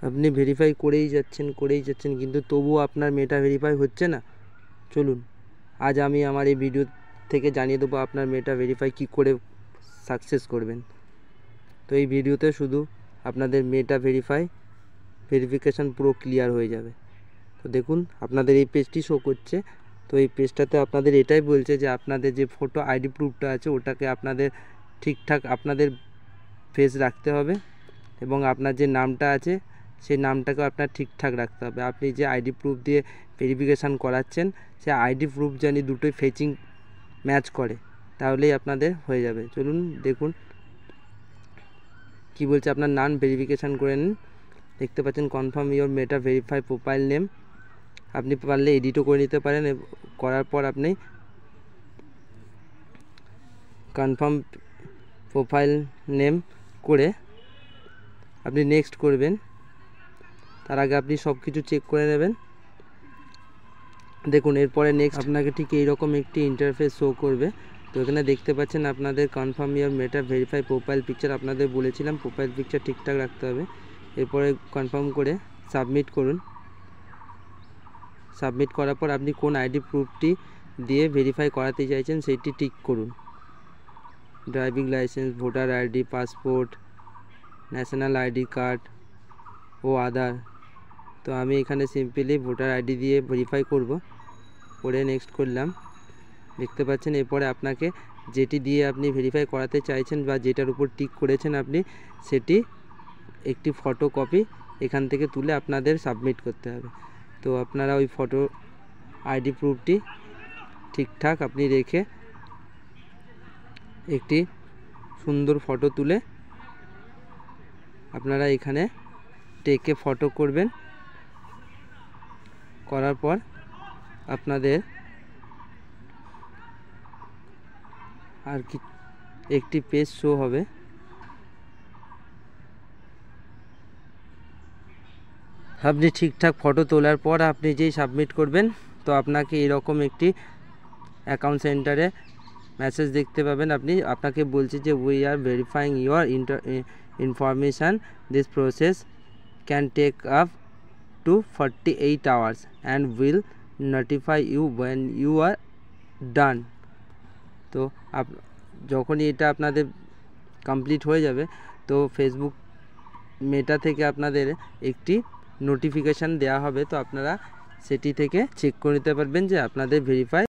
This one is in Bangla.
আপনি ভেরিফাই করেই যাচ্ছেন কিন্তু তবুও আপনার মেটা ভেরিফাই হচ্ছে না। চলুন আজ আমি আমার এই ভিডিও থেকে জানিয়ে দেবো আপনার মেটা ভেরিফাই কী করে সাকসেস করবেন। তো এই ভিডিওতে শুধু আপনাদের মেটা ভেরিফিকেশান পুরো ক্লিয়ার হয়ে যাবে। তো দেখুন আপনাদের এই পেজটি শো করছে। তো এই পেজটাতে আপনাদের এটাই বলছে যে আপনাদের যে ফটো আইডি প্রুফটা আছে ওটাকে আপনাদের ঠিকঠাক আপনাদের ফেস রাখতে হবে এবং আপনার যে নামটা আছে সেই নামটাকেও আপনার ঠিকঠাক রাখতে হবে। আপনি যে আইডি প্রুফ দিয়ে ভেরিফিকেশান করাচ্ছেন সে আইডি প্রুফ জানি দুটোই ফেচিং ম্যাচ করে, তাহলেই আপনাদের হয়ে যাবে। চলুন দেখুন কি বলছে। আপনার নাম ভেরিফিকেশান করে নিন। দেখতে পাচ্ছেন confirm your meta verify profile name. আপনি পারলে এডিটও করে নিতে পারেন। করার পর আপনি কনফার্ম প্রোফাইল নেম করে আপনি নেক্সট করবেন। তার আগে আপনি সব কিছু চেক করে নেবেন। দেখুন এরপরে নেক্সট আপনাকে ঠিক এইরকম একটি ইন্টারফেস শো করবে। তো এখানে দেখতে পাচ্ছেন আপনাদের confirm your meta verify profile picture. আপনাদের বলেছিলাম প্রোফাইল পিকচার ঠিকঠাক রাখতে হবে। এরপরে কনফার্ম করে সাবমিট করুন। সাবমিট করার পর আপনি কোন আইডি প্রুফটি দিয়ে ভেরিফাই করাতে চাইছেন সেইটি টিক করুন। Driving licence, voter ID, passport, national ID card ও আদার। তো আমি এখানে সিম্পলি ভোটার আইডি দিয়ে ভেরিফাই করব। করে নেক্সট করলাম। দেখতে পাচ্ছেন এরপরে আপনাকে যেটি দিয়ে আপনি ভেরিফাই করাতে চাইছেন বা যেটার উপর টিক করেছেন আপনি সেটি একটি ফটোকপি এখান থেকে তুলে আপনাদের সাবমিট করতে হবে। তো আপনারা ওই ফটো আইডি প্রুফটি ঠিকঠাক আপনি রেখে একটি সুন্দর ফটো তুলে আপনারা এখানে টেকে ফটো করবেন। করার পর আপনাদের আর কি একটি পেজ শো হবে। আপনি ঠিকঠাক ফটো তোলার পর আপনি যেই সাবমিট করবেন তো আপনাকে এরকম একটি অ্যাকাউন্ট সেন্টারে মেসেজ দেখতে পাবেন। আপনাকে বলছে যে we are verifying your information, this process can take up to 48 hours and will notify you when you are done। তো যখনই এটা আপনাদের কমপ্লিট হয়ে যাবে তো ফেসবুক মেটা থেকে আপনাদের একটি নোটিফিকেশান দেওয়া হবে। তো আপনারা সেটি থেকে চেক করে নিতে পারবেন যে আপনাদের ভেরিফাই